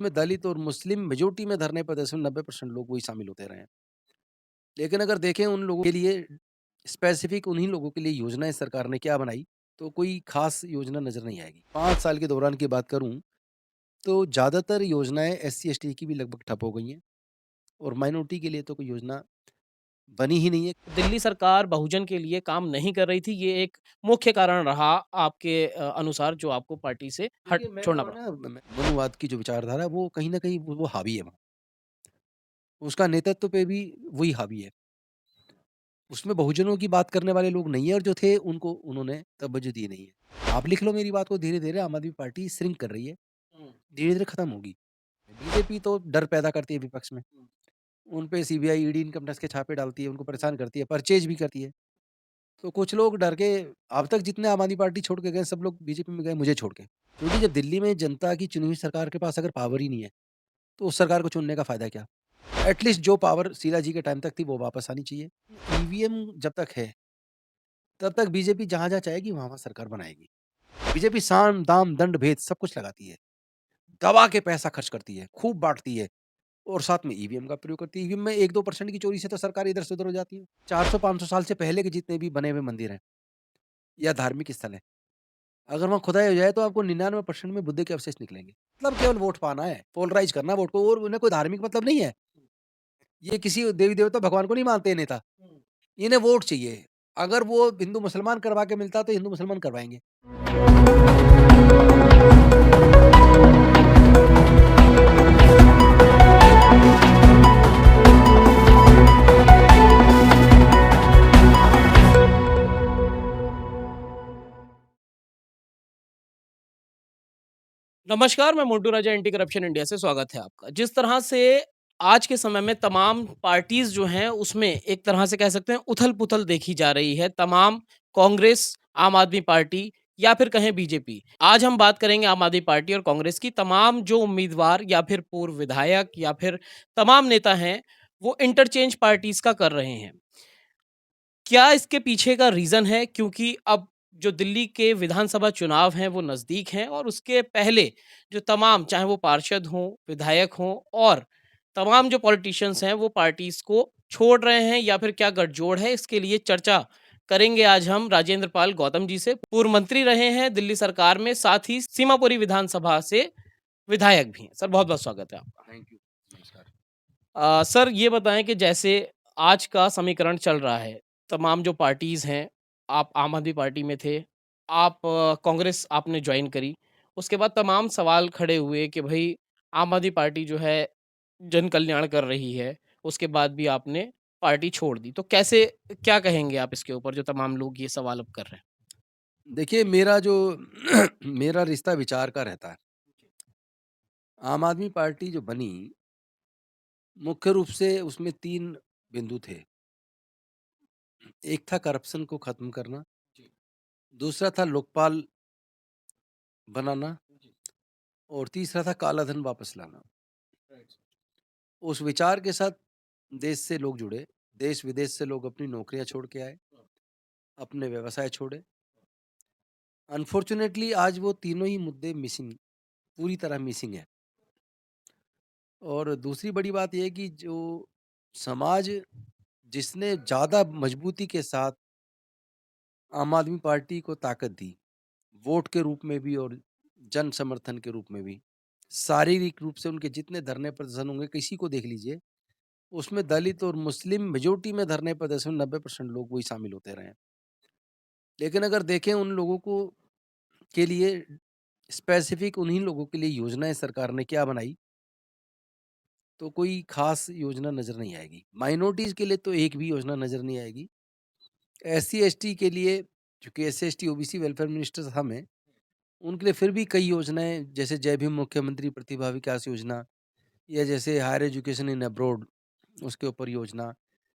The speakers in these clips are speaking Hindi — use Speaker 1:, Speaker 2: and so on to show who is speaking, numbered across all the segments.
Speaker 1: में दलित और मुस्लिम मेजॉरिटी में धरने प्रदर्शन में 90% लोग वही शामिल होते रहे हैं। लेकिन अगर देखें उन लोगों के लिए स्पेसिफिक उन्हीं लोगों के लिए योजनाएँ सरकार ने क्या बनाई, तो कोई ख़ास योजना नज़र नहीं आएगी। 5 साल के दौरान की बात करूँ, तो ज़्यादातर योजनाएँ एससी-एसटी की भी लगभग ठप हो गई हैं और माइनॉरिटी के लिए तो कोई योजना बनी ही नहीं है।
Speaker 2: दिल्ली सरकार बहुजन के लिए काम नहीं कर रही थी, ये एक मुख्य कारण रहा आपके अनुसार जो आपको पार्टी से हट
Speaker 1: देखिए, मैं
Speaker 2: छोड़ना
Speaker 1: कहूँगा
Speaker 2: पड़ा।
Speaker 1: ना मनुवाद की जो विचारधारा है वो कहीं न कहीं वो हावी है वहाँ। उसका नेतृत्व पे भी वही हावी है। उसमें बहुजनों की बात करने वाले लोग नहीं है और जो थे उनको उन्होंने तवज्जो दी नहीं है। आप लिख लो मेरी बात को, धीरे-धीरे आम आदमी पार्टी श्रिंक कर रही है,
Speaker 2: हुँ,
Speaker 1: धीरे-धीरे खत्म होगी। बीजेपी तो डर पैदा करती है विपक्ष में।
Speaker 2: हुँ।
Speaker 1: उन पे सीबीआई, ईडी, इनकम टैक्स के छापे डालती है, उनको परेशान करती है, परचेज़ भी करती है। तो कुछ लोग डर के अब तक जितने आम आदमी पार्टी छोड़ के गए सब लोग बीजेपी में गए मुझे छोड़ के। क्योंकि जब दिल्ली में जनता की चुनी हुई सरकार के पास अगर पावर ही नहीं है, तो उस सरकार को चुनने का फ़ायदा क्या? एटलीस्ट जो पावर शीला जी के टाइम तक थी वो वापस आनी चाहिए। ईवीएम जब तक है, तब तक बीजेपी जहाँ-जहाँ चाहेगी वहाँ-वहाँ सरकार बनाएगी। बीजेपी साम, दाम, दंड, भेद सब कुछ लगाती है। दबा के पैसा खर्च करती है, खूब बाँटती है और साथ में ईवीएम का प्रयोग करती है। ईवीएम में 1-2% की चोरी से तो सरकार इधर से उधर हो जाती है। 400-500 साल से पहले के जितने भी बने हुए मंदिर हैं या धार्मिक स्थल हैं, अगर वहाँ खुदाई हो जाए तो आपको 99% में बुद्ध के अवशेष निकलेंगे। मतलब केवल वोट पाना है, पोलराइज़ करना वोट को और उन्हें कोई धार्मिक मतलब नहीं है। ये किसी देवी-देवता भगवान को नहीं मानते ये नेता।
Speaker 2: हुँ।
Speaker 1: इन्हें वोट चाहिए। अगर वो हिंदू-मुसलमान करवा के मिलता तो हिंदू-मुसलमान करवाएँगे।
Speaker 2: नमस्कार, मैं मोंटू राजा एंटी करप्शन इंडिया से स्वागत है आपका। जिस तरह से आज के समय में तमाम पार्टीज़ जो हैं, उसमें एक तरह से कह सकते हैं उथल-पुथल देखी जा रही है। तमाम कांग्रेस, आम आदमी पार्टी या फिर कहें बीजेपी। आज हम बात करेंगे आम आदमी पार्टी और कांग्रेस की तमाम जो उम्मीदवार या फिर पूर्व विधायक या फिर तमाम नेता हैं, वो इंटरचेंज पार्टीज़ का कर रहे हैं। क्या इसके पीछे का रीज़न है? क्योंकि अब जो दिल्ली के विधानसभा चुनाव हैं वो नज़दीक हैं और उसके पहले जो तमाम चाहे वो पार्षद हों, विधायक हों और तमाम जो पॉलिटिशियंस हैं वो पार्टीज़ को छोड़ रहे हैं या फिर क्या गठजोड़ है? इसके लिए चर्चा करेंगे आज हम राजेंद्र पाल गौतम जी से। पूर्व मंत्री रहे हैं दिल्ली सरकार में, साथ ही सीमापुरी विधानसभा से विधायक भी हैं। सर बहुत-बहुत स्वागत है आपका।
Speaker 1: Thank you. नमस्कार।
Speaker 2: सर ये बताएँ कि जैसे आज का समीकरण चल रहा है, तमाम जो पार्टीज़ हैं, आप आम आदमी पार्टी में थे, आप कांग्रेस आपने जॉइन करी, उसके बाद तमाम सवाल खड़े हुए कि भई आम आदमी पार्टी जो है जन कल्याण कर रही है, उसके बाद भी आपने पार्टी छोड़ दी। तो कैसे क्या कहेंगे आप इसके ऊपर जो तमाम लोग ये सवाल अब कर रहे हैं?
Speaker 1: देखिए मेरा जो मेरा रिश्ता विचार का रहता है। आम आदमी पार्टी जो बनी, मुख्य रूप से उसमें 3 बिंदु थे। एक था करप्शन को खत्म करना,
Speaker 2: जी,
Speaker 1: दूसरा था लोकपाल बनाना
Speaker 2: जी,
Speaker 1: और तीसरा था काला धन वापस लाना।
Speaker 2: राइट।
Speaker 1: उस विचार के साथ देश से लोग जुड़े, देश-विदेश से लोग अपनी नौकरियाँ छोड़ के आए, अपने व्यवसाय छोड़े। अनफॉर्च्यूनेटली आज वो तीनों ही मुद्दे मिसिंग, पूरी तरह मिसिंग है। और दूसरी बड़ी बात ये है कि जो समाज जिसने ज़्यादा मजबूती के साथ आम आदमी पार्टी को ताकत दी, वोट के रूप में भी और जन समर्थन के रूप में भी, शारीरिक रूप से उनके जितने धरने प्रदर्शन होंगे, किसी को देख लीजिए, उसमें दलित और मुस्लिम मेजॉरिटी में धरने प्रदर्शन में 90% लोग वही शामिल होते रहे हैं। लेकिन अगर देखें उन लोगों को के लिए स्पेसिफिक उन्हीं लोगों के लिए योजनाएँ सरकार ने क्या बनाई, तो कोई ख़ास योजना नज़र नहीं आएगी। माइनॉरिटीज़ के लिए तो एक भी योजना नज़र नहीं आएगी। एससी-एसटी के लिए, चूँकि एससी-एसटी ओबीसी वेलफेयर मिनिस्टर था मैं, उनके लिए फिर भी कई योजनाएँ जैसे जय भीम मुख्यमंत्री प्रतिभा विकास योजना या जैसे हायर एजुकेशन इन अब्रॉड उसके ऊपर योजना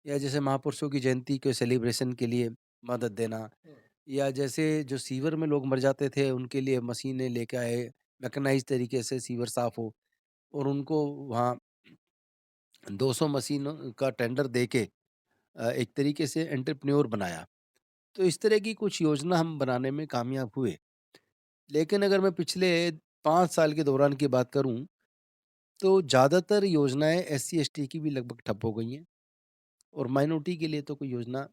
Speaker 1: या जैसे महापुरुषों की जयंती के सेलिब्रेशन के लिए मदद देना या जैसे जो सीवर में लोग मर जाते थे उनके लिए मशीनें लेके आए, मैकेनाइज़्ड तरीके से सीवर साफ़ हो और उनको वहाँ 200 मशीनों का टेंडर देके एक तरीके से एंटरप्रेन्योर बनाया। तो इस तरह की कुछ योजना हम बनाने में कामयाब हुए। लेकिन अगर मैं पिछले 5 साल के दौरान की बात करूँ, तो ज़्यादातर योजनाएँ एससी-एसटी की भी लगभग ठप हो गई हैं और माइनॉरिटी के लिए तो कोई योजना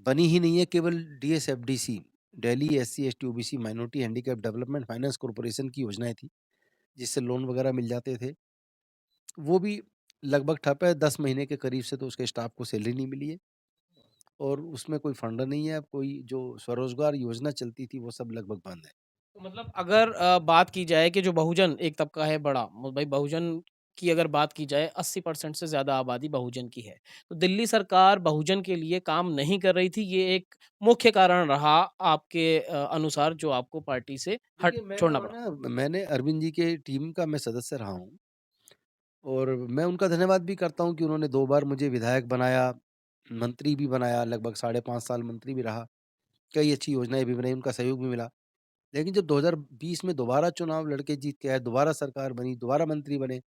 Speaker 1: बनी ही नहीं है। केवल DSFDC, Delhi SC ST OBC minority handicap development finance corporation की योजनाएँ थी, जिससे लोन वगैरह मिल जाते थे। वो भी लगभग ठप है, 10 महीने के करीब से तो उसके स्टाफ को सैलरी नहीं मिली है और उसमें कोई फंड नहीं है। अब कोई जो स्वरोज़गार योजना चलती थी, वो सब लगभग बंद है।
Speaker 2: तो मतलब अगर बात की जाए कि जो बहुजन एक तबका है बड़ा, भाई बहुजन की अगर बात की जाए 80% से ज़्यादा आबादी बहुजन की है। तो दिल्ली सरकार बहुजन के लिए काम नहीं कर रही थी, ये एक मुख्य कारण रहा आपके अनुसार जो आपको पार्टी से हट
Speaker 1: देखिए,
Speaker 2: छोड़ना पड़ा।
Speaker 1: मैंने अरविंद जी के टीम का मैं सदस्य रहा हूँ और मैं उनका धन्यवाद भी करता हूँ कि उन्होंने 2 बार मुझे विधायक बनाया, मंत्री भी बनाया, लगभग साढ़े 5 साल मंत्री भी रहा। कई अच्छी योजनाएँ भी बनाई, उनका सहयोग भी मिला। लेकिन जब 2020 में दोबारा चुनाव लड़ के जीत के आए, दोबारा सरकार बनी, दोबारा मंत्री बने,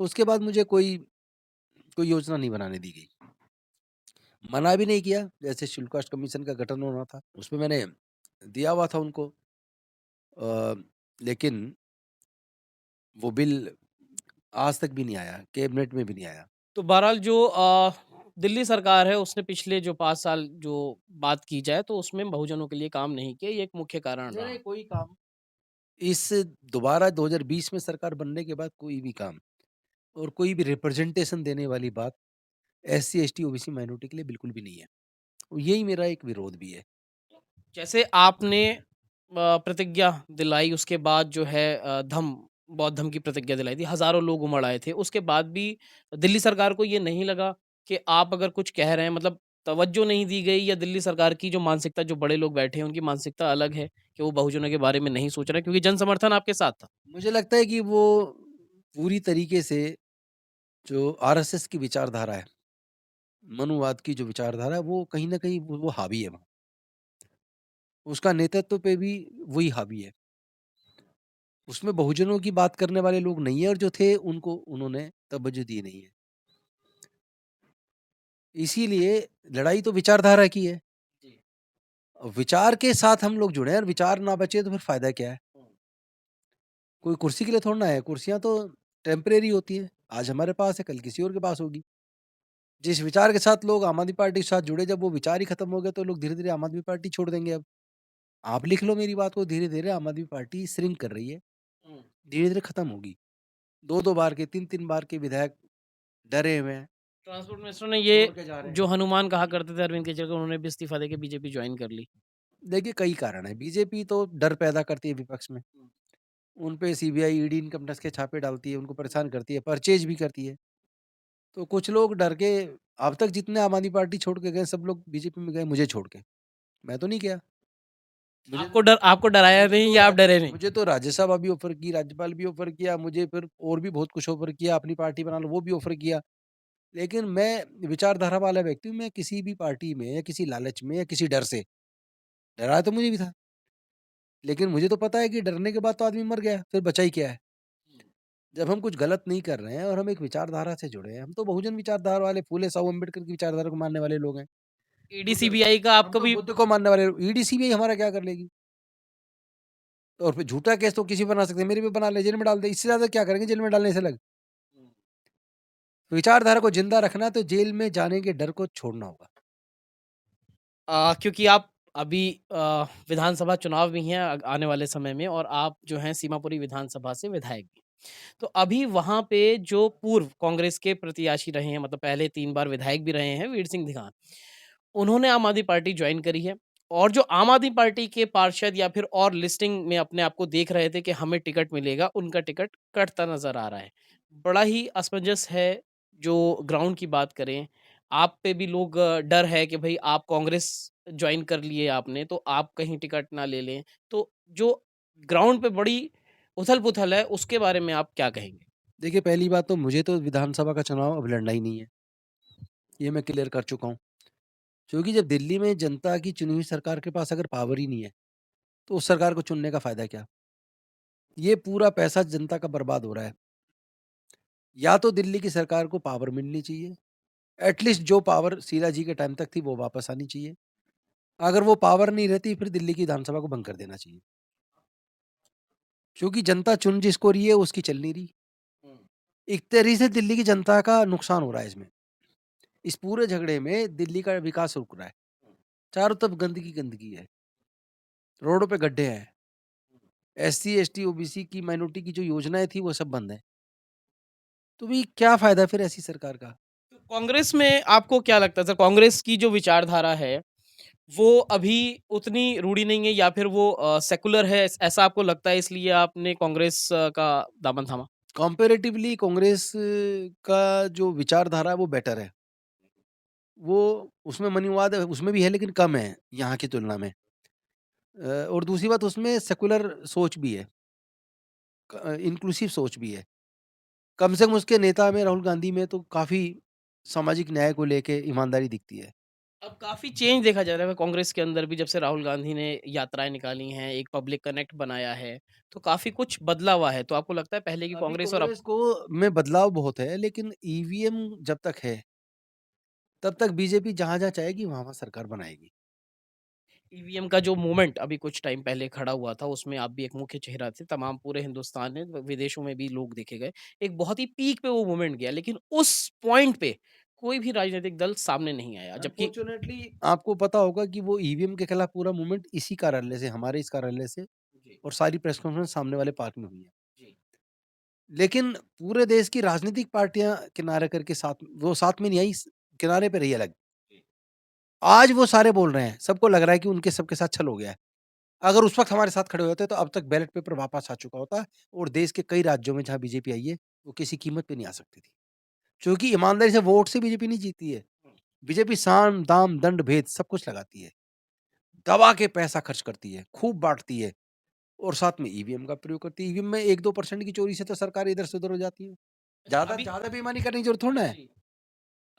Speaker 1: उसके बाद मुझे कोई योजना नहीं बनाने दी गई। मना भी नहीं किया, जैसे शेड्यूल कास्ट कमीशन का गठन होना था, उसमें मैंने दिया हुआ था उनको लेकिन वो बिल आज तक भी नहीं आया, कैबिनेट में भी नहीं आया।
Speaker 2: तो बहरहाल जो दिल्ली सरकार है उसने पिछले जो 5 साल जो बात की जाए तो उसमें बहुजनों के लिए काम नहीं किया, ये एक मुख्य कारण
Speaker 1: नहीं, नहीं,
Speaker 2: रहा।
Speaker 1: कोई काम इस दोबारा 2020 में सरकार बनने के बाद कोई भी काम और कोई भी रिप्रेजेंटेशन देने वाली बात एससी, एसटी, ओबीसी माइनॉरिटी के लिए बिल्कुल भी नहीं है। और यही मेरा एक विरोध भी है।
Speaker 2: जैसे आपने प्रतिज्ञा दिलाई उसके बाद जो है बौद्ध धम्म की प्रतिज्ञा दिलाई थी, हज़ारों लोग उमड़ आए थे। उसके बाद भी दिल्ली सरकार को ये नहीं लगा कि आप अगर कुछ कह रहे हैं मतलब तवज्जो नहीं दी गई या दिल्ली सरकार की जो मानसिकता जो बड़े लोग बैठे हैं उनकी मानसिकता अलग है कि वो बहुजनों के बारे में नहीं सोच रहे क्योंकि जन समर्थन आपके साथ था।
Speaker 1: मुझे लगता है कि वो पूरी तरीके से जो आरएसएस की विचारधारा है, मनुवाद की जो विचारधारा है, वो कहीं न कहीं वो हावी है वहाँ। उसका नेतृत्व पे भी वही हावी है। उसमें बहुजनों की बात करने वाले लोग नहीं है और जो थे उनको उन्होंने तवज्जो दी नहीं है। इसीलिए लड़ाई तो विचारधारा की है।
Speaker 2: जी।
Speaker 1: विचार के साथ हम लोग जुड़े हैं और विचार ना बचे तो फिर फ़ायदा क्या है? कोई कुर्सी के लिए थोड़ी ना है, कुर्सियाँ तो टेम्परेरी होती हैं। आज हमारे पास है, कल किसी और के पास होगी। जिस विचार के साथ लोग आम आदमी पार्टी के साथ जुड़े, जब वो विचार ही खत्म हो गए तो लोग धीरे-धीरे आम आदमी पार्टी छोड़ देंगे अब। आप लिख लो मेरी बात को, धीरे-धीरे आम आदमी पार्टी श्रिंक कर रही है,
Speaker 2: हुँ।
Speaker 1: धीरे-धीरे खत्म होगी। 2-2 बार के, 3-3 बार के विधायक डरे हुए हैं,
Speaker 2: ट्रांसपोर्ट मिनिस्टर ने ये
Speaker 1: छोड़ के जा रहे
Speaker 2: जो
Speaker 1: हैं।
Speaker 2: हनुमान कहा करते थे अरविंद केजरीवाल उन्होंने भी इस्तीफ़ा देके बीजेपी जॉइन कर ली।
Speaker 1: देखिए, कई कारण हैं। बीजेपी तो डर पैदा करती है विपक्ष में। उन पे सीबीआई, ईडी, इनकम टैक्स के छापे डालती है, उनको परेशान करती है, परचेज़ भी करती है। तो कुछ लोग डर के अब तक जितने आम आदमी पार्टी छोड़ के गए, सब लोग बीजेपी में गए मुझे छोड़ के। मैं तो नहीं गया। मुझे
Speaker 2: आपको डराया
Speaker 1: मुझे
Speaker 2: नहीं
Speaker 1: तो
Speaker 2: या आप
Speaker 1: राज्य
Speaker 2: डरे नहीं?
Speaker 1: मुझे तो राज्यसभा भी ऑफ़र की, राज्यपाल भी ऑफ़र किया, मुझे फिर और भी बहुत कुछ ऑफ़र किया, अपनी पार्टी बना लो, वो भी ऑफ़र किया। लेकिन मैं विचारधारा वाला व्यक्ति हूँ, मैं किसी भी पार्टी में या किसी लालच में या किसी डर से डराया तो मुझे भी था। लेकिन मुझे तो पता है कि डरने के बाद तो आदमी मर गया, फिर बचा ही क्या है? जब हम कुछ गलत नहीं कर रहे हैं और हम एक विचारधारा से जुड़े हैं, हम तो बहुजन विचारधारा वाले फूले साहू अम्बेडकर की विचारधारा को मानने वाले लोग हैं।
Speaker 2: ईडी
Speaker 1: बुद्ध
Speaker 2: सीबीआई का आप
Speaker 1: हम तो
Speaker 2: कभी
Speaker 1: बुद्ध को मानने वाले ईडी सीबीआई हमारा क्या कर लेगी? और फिर झूठा केस तो किसी पे बना सकते हैं, मेरे पे बना ले, जेल में डाल दे, इससे ज़्यादा क्या करेंगे जेल में डालने से अलग? विचारधारा को ज़िंदा रखना है तो जेल में जाने के डर को छोड़ना होगा।
Speaker 2: क्योंकि आप अभी विधानसभा चुनाव भी हैं आने वाले समय में और आप जो हैं सीमापुरी विधानसभा से विधायक भी। तो अभी वहाँ पे जो पूर्व कांग्रेस के प्रत्याशी रहे हैं मतलब पहले 3 बार विधायक भी रहे हैं वीर सिंह दिगान, उन्होंने आम आदमी पार्टी जॉइन करी है और जो आम आदमी पार्टी के पार्षद या फिर और लिस्टिंग में अपने आप को देख रहे थे कि हमें टिकट मिलेगा, उनका टिकट कटता नज़र आ रहा है। बड़ा ही असमंजस है जो ग्राउंड की बात करें, आप पे भी लोग डर है कि भई आप कांग्रेस जॉइन कर लिए आपने, तो आप कहीं टिकट ना ले लें। तो जो ग्राउंड पे बड़ी उथल-पुथल है, उसके बारे में आप क्या कहेंगे?
Speaker 1: देखिए, पहली बात तो मुझे तो विधानसभा का चुनाव अब लड़ना ही नहीं है, ये मैं क्लियर कर चुका हूँ। क्योंकि जब दिल्ली में जनता की चुनी हुई सरकार के पास अगर पावर ही नहीं है, तो उस सरकार को चुनने का फ़ायदा क्या? ये पूरा पैसा जनता का बर्बाद हो रहा है। या तो दिल्ली की सरकार को पावर मिलनी चाहिए, एटलीस्ट जो पावर शीला जी के टाइम तक थी वो वापस आनी चाहिए। अगर वो पावर नहीं रहती फिर दिल्ली की विधानसभा को भंग कर देना चाहिए। क्योंकि जनता चुन जिसको रही है उसकी चल नहीं रही। एक तरीके से दिल्ली की जनता का नुकसान हो रहा है इसमें। इस पूरे झगड़े में दिल्ली का विकास रुक रहा है। चारों तरफ गंदगी, गंदगी है। रोडों पे गड्ढे हैं। एससी, एसटी, ओबीसी की माइनॉरिटी की जो योजनाएँ थी वो सब बंद हैं। तो भई क्या फ़ायदा फिर ऐसी सरकार का?
Speaker 2: तो कांग्रेस में आपको क्या लगता है सर, कांग्रेस की जो विचारधारा है, वो अभी उतनी रूढ़ी नहीं है या फिर वो सेकुलर है, ऐसा आपको लगता है इसलिए आपने कांग्रेस का दामन थामा?
Speaker 1: कंपैरेटिवली कांग्रेस का जो विचारधारा है वो बेटर है। वो उसमें मनीवाद उसमें भी है लेकिन कम है यहाँ की तुलना में। और दूसरी बात उसमें सेकुलर सोच भी है, इंक्लूसिव सोच भी है। कम से कम उसके नेता में राहुल गांधी में तो काफ़ी सामाजिक न्याय को लेके ईमानदारी दिखती है।
Speaker 2: अब काफ़ी चेंज देखा जा रहा है कांग्रेस के अंदर भी, जब से राहुल गांधी ने यात्राएँ निकाली हैं, एक पब्लिक कनेक्ट बनाया है, तो काफ़ी कुछ बदला हुआ है। तो आपको लगता है पहले की
Speaker 1: अभी
Speaker 2: कांग्रेस और अब
Speaker 1: कांग्रेस को में बदलाव बहुत है लेकिन ईवीएम जब तक है, तब तक बीजेपी जहाँ-जहाँ चाहेगी वहाँ-वहाँ सरकार बनाएगी।
Speaker 2: ईवीएम का जो मूवमेंट अभी कुछ टाइम पहले खड़ा हुआ था, उसमें आप भी एक मुख्य चेहरा थे। तमाम पूरे हिंदुस्तान में, विदेशों में भी लोग देखे गए। एक बहुत ही पीक पे वो मूवमेंट गया, लेकिन उस पॉइंट पे कोई भी राजनीतिक दल सामने नहीं आया। जबकि
Speaker 1: अनफॉर्चुनेटली आपको पता होगा कि वो ईवीएम के खिलाफ पूरा मूवमेंट इसी कार्यालय से, हमारे इस कार्यालय से
Speaker 2: जी,
Speaker 1: और सारी प्रेस कॉन्फ्रेंस सामने वाले पार्क में हुई है।
Speaker 2: जी,
Speaker 1: लेकिन पूरे देश की राजनीतिक पार्टियाँ किनारे करके साथ में नहीं आई, किनारे पे रही अलग।
Speaker 2: जी।
Speaker 1: आज वो सारे बोल रहे हैं, सबको लग रहा है कि उनके सबके साथ छल हो गया है। अगर उस वक़्त हमारे साथ खड़े होते तो अब तक बैलेट पेपर वापस आ चुका होता और देश के कई राज्यों में जहाँ बीजेपी आई है, वो किसी कीमत पे नहीं आ सकती थी। क्योंकि ईमानदारी से वोट से बीजेपी नहीं जीतती है। बीजेपी साम, दाम, दंड, भेद सब कुछ लगाती है। दबा के पैसा खर्च करती है, खूब बाँटती है और साथ में ईवीएम का प्रयोग करती है। ईवीएम में 1-2% की चोरी से तो सरकार इधर से उधर हो जाती है।
Speaker 2: अच्छा,
Speaker 1: ज़्यादा ज़्यादा बेईमानी करने की ज़रूरत थोड़ी ना है।
Speaker 2: जी।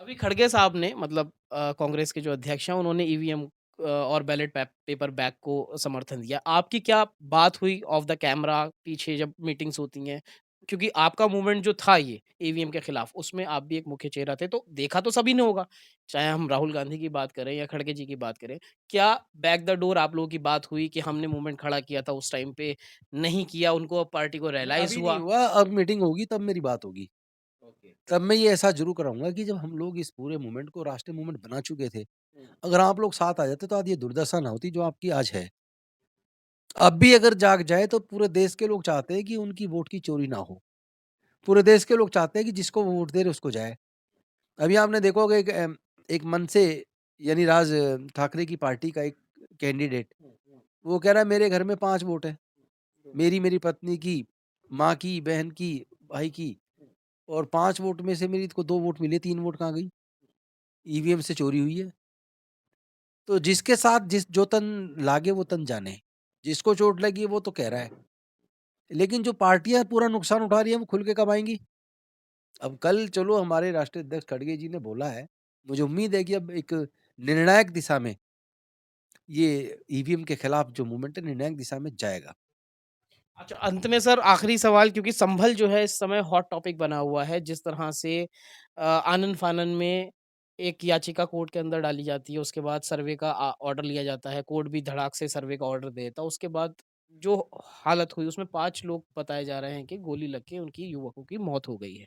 Speaker 2: अभी खड़गे साहब ने, मतलब कांग्रेस के जो अध्यक्ष हैं, उन्होंने ईवीएम और बैलेट पेपर बैग को समर्थन दिया। आपकी क्या बात हुई ऑफ द कैमरा पीछे जब मीटिंग्स होती हैं? क्योंकि आपका मूवमेंट जो था ये ईवीएम के खिलाफ, उसमें आप भी एक मुख्य चेहरा थे, तो देखा तो सभी ने होगा। चाहे हम राहुल गांधी की बात करें या खड़गे जी की बात करें। क्या बैक द डोर आप लोगों की बात हुई कि हमने मूवमेंट खड़ा किया था उस टाइम पे, नहीं किया, उनको अब पार्टी को रियलाइज़
Speaker 1: अभी नहीं
Speaker 2: हुआ?
Speaker 1: हुआ, अब मीटिंग होगी तब मेरी बात होगी।
Speaker 2: ओके।
Speaker 1: तब मैं ये एहसास ज़रूर कराऊँगा कि जब हम लोग इस पूरे मूवमेंट को राष्ट्रीय मूवमेंट बना चुके थे,
Speaker 2: हुँ।
Speaker 1: अगर आप लोग साथ आ जाते तो आज ये दुर्दशा ना होती जो आपकी आज है। अब भी अगर जाग जाए तो पूरे देश के लोग चाहते हैं कि उनकी वोट की चोरी ना हो। पूरे देश के लोग चाहते हैं कि जिसको वो वोट दे रहे उसको जाए। अभी आपने देखा होगा एक मन से यानी राज ठाकरे की पार्टी का एक कैंडिडेट,
Speaker 2: हुँ, हुँ।
Speaker 1: वो कह रहा है मेरे घर में 5 वोट हैं।
Speaker 2: हुँ,
Speaker 1: मेरी पत्नी की, माँ की, बहन की, भाई की
Speaker 2: हुँ।
Speaker 1: और 5 वोट में से मेरी को 2 वोट मिले, 3 वोट कहाँ गई? ईवीएम से चोरी हुई है। तो जिसके साथ जो तन लागे वो तन जाने। जिसको चोट लगी है वो तो कह रहा है। लेकिन जो पार्टियाँ पूरा नुकसान उठा रही हैं वो खुल के कब आएँगी? अब कल चलो हमारे राष्ट्रीय अध्यक्ष खड़गे जी ने बोला है, मुझे उम्मीद है कि अब एक निर्णायक दिशा में ये ईवीएम के खिलाफ जो मूवमेंट है निर्णायक दिशा में जाएगा।
Speaker 2: अच्छा, अंत में सर आखिरी सवाल, क्योंकि संभल जो है इस समय हॉट टॉपिक बना हुआ है। जिस तरह से आनन-फानन में एक याचिका कोर्ट के अंदर डाली जाती है, उसके बाद सर्वे का ऑर्डर लिया जाता है, कोर्ट भी धड़ाक से सर्वे का ऑर्डर दे देता है। उसके बाद जो हालत हुई उसमें 5 लोग बताए जा रहे हैं कि गोली लग के उनकी युवकों की मौत हो गई है।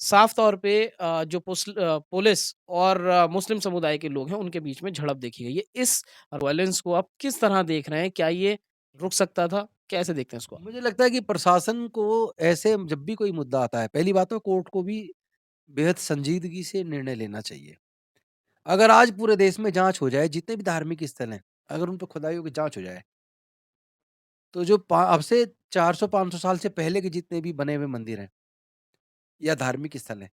Speaker 2: साफ तौर पे जो पुलिस और मुस्लिम समुदाय के लोग हैं उनके बीच में झड़प देखी गई है। इस वायलेंस को आप किस तरह देख रहे हैं? क्या ये रुक सकता था? कैसे देखते हैं इसको आप?
Speaker 1: मुझे लगता है कि प्रशासन को ऐसे जब भी कोई मुद्दा आता है, पहली बात तो कोर्ट को भी बेहद संजीदगी से निर्णय लेना चाहिए। अगर आज पूरे देश में जाँच हो जाए, जितने भी धार्मिक स्थल हैं, अगर उन पे खुदाइयों की जाँच हो जाए, तो जो पा अब से 400-500 साल से पहले के जितने भी बने हुए मंदिर हैं या धार्मिक स्थल हैं,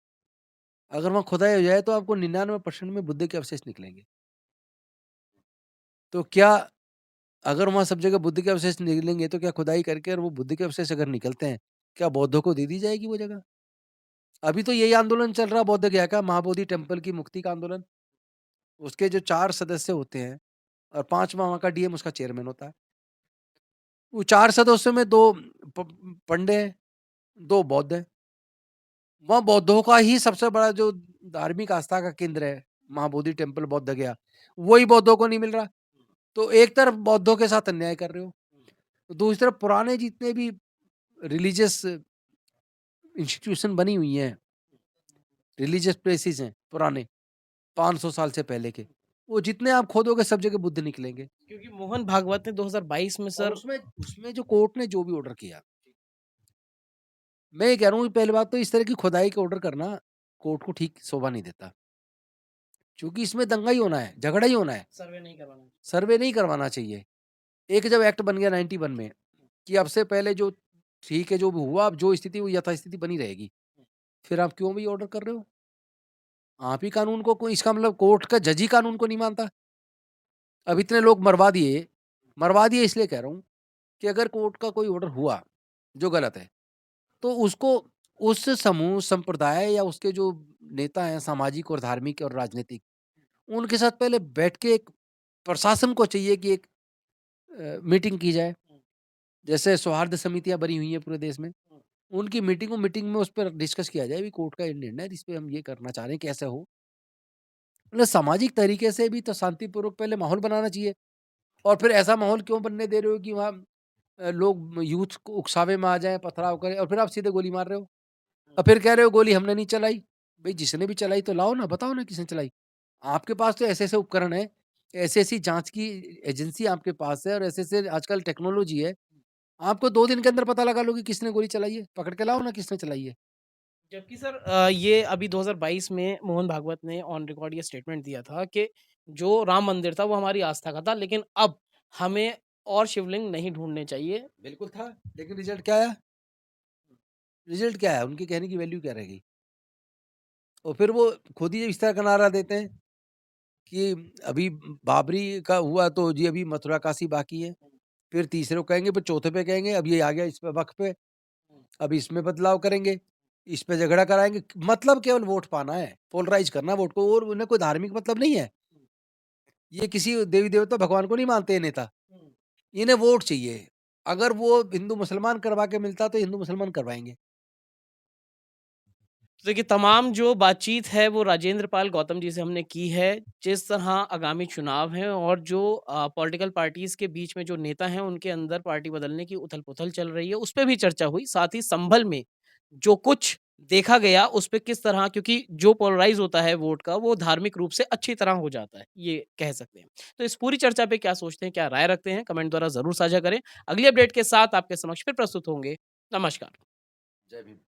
Speaker 1: अगर वहाँ खुदाई हो जाए तो आपको 99% में बुद्ध के अवशेष निकलेंगे। तो क्या अगर वहाँ सब जगह बुद्ध के अवशेष निकलेंगे तो क्या खुदाई करके और वो बुद्ध के अवशेष अगर निकलते हैं, क्या बौद्धों को दे दी जाएगी वो जगह? अभी तो यही आंदोलन चल रहा बौद्ध गया का महाबोधि टेम्पल की मुक्ति का आंदोलन। उसके जो 4 सदस्य होते हैं और 5वाँ वहाँ का डीएम उसका चेयरमैन होता है। वो 4 सदस्यों में 2 प पंडे हैं, 2 बौद्ध हैं। वहाँ बौद्धों का ही सबसे बड़ा जो धार्मिक आस्था का केंद्र है, महाबोधि टेम्पल बोध गया, वही बौद्धों को नहीं मिल रहा। तो एक तरफ बौद्धों के साथ अन्याय कर रहे हो, तो दूसरी तरफ पुराने जितने भी रिलीजियस इंस्टीट्यूशन बनी हुई हैं, रिलीजियस प्लेसेस हैं पुराने, 500 साल से पहले के। वो जितने आप खोदोगे सब जगह बुद्ध निकलेंगे।
Speaker 2: क्योंकि मोहन भागवत ने 2022 में
Speaker 1: और
Speaker 2: सर
Speaker 1: उसमें उसमें जो कोर्ट ने जो भी ऑर्डर किया, मैं ये कह रहा हूँ कि पहली बात तो इस तरह की खुदाई का ऑर्डर करना कोर्ट को ठीक शोभा नहीं देता। क्योंकि इसमें दंगा ही होना है, झगड़ा ही होना है,
Speaker 2: सर्वे नहीं करवाना।
Speaker 1: सर्वे नहीं करवाना चाहिए। एक जब एक्ट बन गया 91 में कि अब से पहले जो ठीक है, जो भी हुआ, अब जो स्थिति वो यथास्थिति बनी रहेगी। फिर आप क्यों भी ऑर्डर कर रहे हो? आप ही कानून को कोई, इसका मतलब कोर्ट का जज ही कानून को नहीं मानता। अब इतने लोग मरवा दिए इसलिए कह रहा हूँ कि अगर कोर्ट का कोई ऑर्डर हुआ, जो गलत है, तो उसको उस समूह, संप्रदाय या उसके जो नेता हैं सामाजिक और धार्मिक और राजनीतिक, उनके साथ पहले बैठ के एक प्रशासन को चाहिए कि एक मीटिंग की जाए। जैसे सौहार्द समितियाँ बनी हुई हैं पूरे देश में। उनकी मीटिंग में उस पर डिस्कस किया जाए, भी कोर्ट का ये निर्णय है, इस पे हम ये करना चाह रहे हैं, कैसे हो? मतलब सामाजिक तरीके से भी तो शांतिपूर्वक पहले माहौल बनाना चाहिए। और फिर ऐसा माहौल क्यों बनने दे रहे हो कि वहाँ लोग यूथ को उकसावे में आ जाएँ, पथराव करें और फिर आप सीधे गोली मार रहे हो। और फिर कह रहे हो गोली हमने नहीं चलाई। भई जिसने भी चलाई तो लाओ ना, बताओ ना किसने चलाई। आपके पास तो ऐसे-ऐसे उपकरण हैं, ऐसी-ऐसी जाँच की एजेंसी आपके पास है और ऐसे-ऐसे आजकल टेक्नोलॉजी है। आपको 2 दिन के अंदर पता लगा लो कि किसने गोली चलाई है। पकड़ के लाओ ना किसने चलाई है।
Speaker 2: जबकि सर ये अभी 2022 में मोहन भागवत ने ऑन रिकॉर्ड ये स्टेटमेंट दिया था कि जो राम मंदिर था वो हमारी आस्था का था, लेकिन अब हमें और शिवलिंग नहीं ढूँढने चाहिए।
Speaker 1: बिल्कुल था, लेकिन रिज़ल्ट क्या आया? रिज़ल्ट क्या है? उनके कहने की वैल्यू क्या रह गई? और फिर वो खुद ही इस तरह का नारा देते हैं कि अभी बाबरी का हुआ तो जी अभी मथुरा काशी बाकी है। फिर तीसरे को कहेंगे, फिर चौथे पे कहेंगे अब ये आ गया इस पे वक़्त पे, अब इसमें बदलाव करेंगे, इस पे झगड़ा कराएँगे। मतलब केवल वोट पाना है, पोलराइज़ करना वोट को, और उन्हें कोई धार्मिक मतलब नहीं है। ये किसी देवी-देवता भगवान को नहीं मानते ये नेता। इन्हें वोट चाहिए। अगर वो हिंदू-मुसलमान करवा के मिलता तो हिंदू-मुसलमान करवाएँगे।
Speaker 2: तो देखिए, तमाम जो बातचीत है वो राजेंद्र पाल गौतम जी से हमने की है। जिस तरह आगामी चुनाव हैं और जो पॉलिटिकल पार्टीज़ के बीच में जो नेता हैं उनके अंदर पार्टी बदलने की उथल-पुथल चल रही है, उस पे भी चर्चा हुई। साथ ही संभल में जो कुछ देखा गया उस पे किस तरह, क्योंकि जो पोलराइज़ होता है वोट का वो धार्मिक रूप से अच्छी तरह हो जाता है, ये कह सकते हैं। तो इस पूरी चर्चा पे क्या सोचते हैं, क्या राय रखते हैं? कमेंट द्वारा ज़रूर साझा करें। अगली अपडेट के साथ आपके समक्ष फिर प्रस्तुत होंगे। नमस्कार।
Speaker 1: जय भीम।